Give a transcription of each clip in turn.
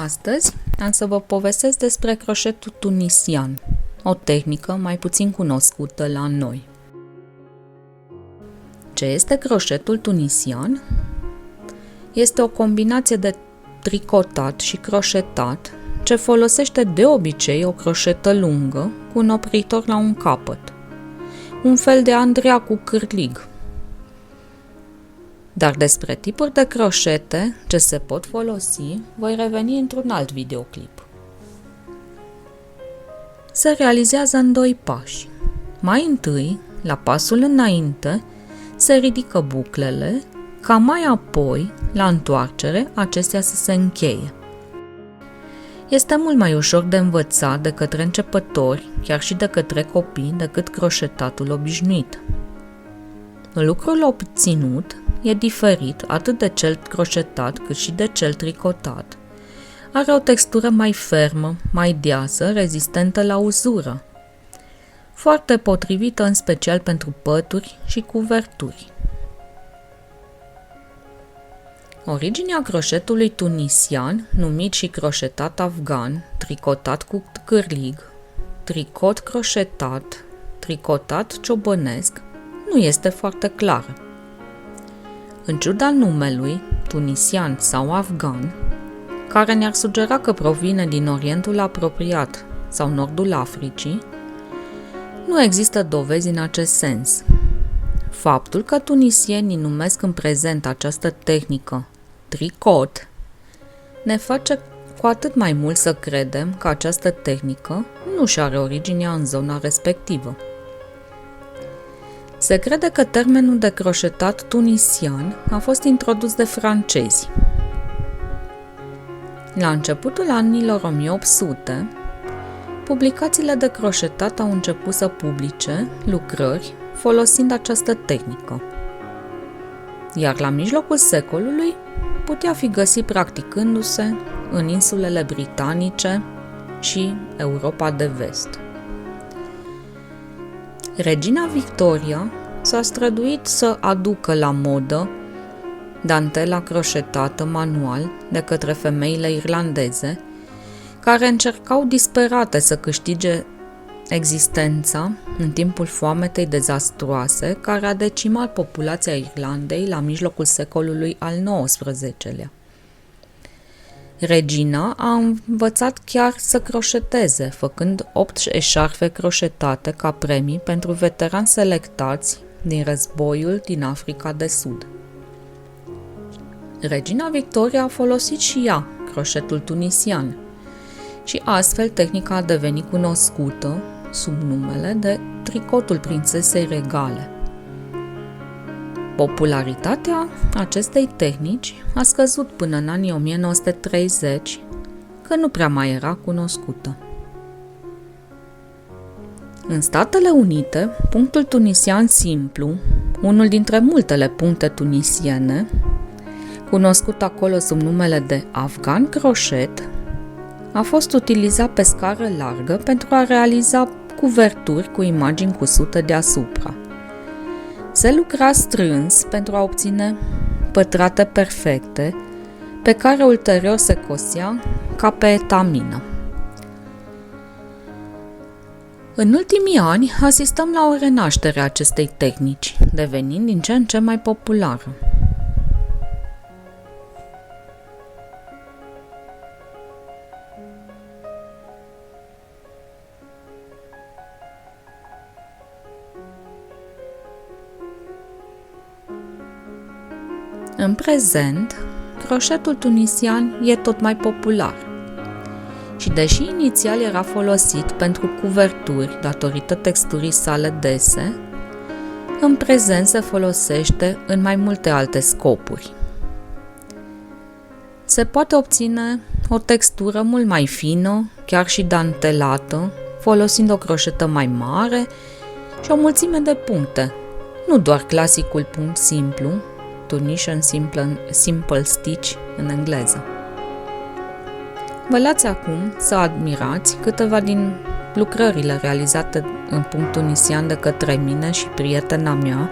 Astăzi am să vă povestesc despre croșetul tunisian, o tehnică mai puțin cunoscută la noi. Ce este croșetul tunisian? Este o combinație de tricotat și croșetat ce folosește de obicei o croșetă lungă cu un opritor la un capăt, un fel de Andrea cu cârlig. Dar despre tipuri de croșete ce se pot folosi, voi reveni într-un alt videoclip. Se realizează în 2 pași. Mai întâi, la pasul înainte, se ridică buclele, ca mai apoi, la întoarcere, acestea să se încheie. Este mult mai ușor de învățat de către începători, chiar și de către copii, decât croșetatul obișnuit. Lucrul obținut e diferit atât de cel croșetat cât și de cel tricotat. Are o textură mai fermă, mai deasă, rezistentă la uzură, foarte potrivită în special pentru pături și cuverturi. Originea croșetului tunisian, numit și croșetat afgan, tricotat cu cârlig, tricot croșetat, tricotat ciobănesc, nu este foarte clară. În ciuda numelui, tunisian sau afgan, care ne-ar sugera că provine din Orientul apropiat sau Nordul Africii, nu există dovezi în acest sens. Faptul că tunisienii numesc în prezent această tehnică tricot ne face cu atât mai mult să credem că această tehnică nu și are originea în zona respectivă. Se crede că termenul de croșetat tunisian a fost introdus de francezi. La începutul anilor 1800, publicațiile de croșetat au început să publice lucrări folosind această tehnică, iar la mijlocul secolului putea fi găsit practicându-se în insulele britanice și Europa de vest. Regina Victoria s-a străduit să aducă la modă dantela croșetată manual de către femeile irlandeze, care încercau disperate să câștige existența în timpul foametei dezastruoase care a decimat populația Irlandei la mijlocul secolului al XIX-lea. Regina a învățat chiar să croșeteze, făcând 8 eșarfe croșetate ca premii pentru veterani selectați din războiul din Africa de Sud. Regina Victoria a folosit și ea croșetul tunisian și astfel tehnica a devenit cunoscută sub numele de tricotul prințesei regale. Popularitatea acestei tehnici a scăzut până în anii 1930, când nu prea mai era cunoscută. În Statele Unite, punctul tunisian simplu, unul dintre multele puncte tunisiene, cunoscut acolo sub numele de afgan crochet, a fost utilizat pe scară largă pentru a realiza cuverturi cu imagini cusute deasupra. Se lucra strâns pentru a obține pătrate perfecte, pe care ulterior se cosea ca pe etamină. În ultimii ani asistăm la o renaștere a acestei tehnici, devenind din ce în ce mai populară. În prezent, croșetul tunisian e tot mai popular și deși inițial era folosit pentru cuverturi datorită texturii sale dese, în prezent se folosește în mai multe alte scopuri. Se poate obține o textură mult mai fină, chiar și dantelată, folosind o croșetă mai mare și o mulțime de puncte, nu doar clasicul punct simplu, Tunisian Simple Stitch în engleză. Vă lați acum să admirați câteva din lucrările realizate în punct tunisian de către mine și prietena mea,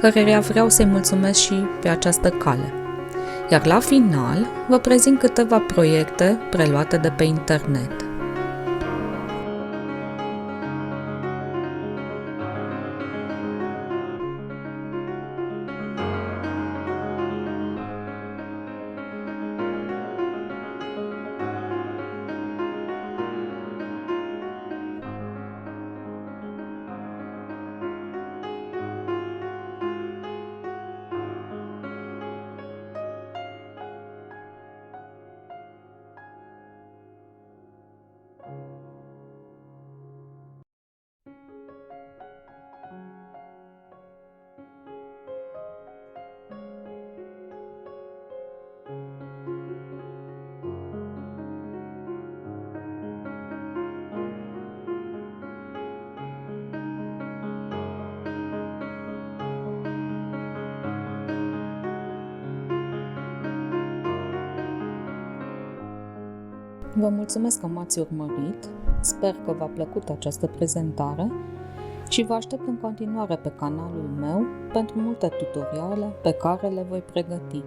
căreia vreau să-i mulțumesc și pe această cale. Iar la final vă prezint câteva proiecte preluate de pe internet. Vă mulțumesc că m-ați urmărit, sper că v-a plăcut această prezentare și vă aștept în continuare pe canalul meu pentru multe tutoriale pe care le voi pregăti.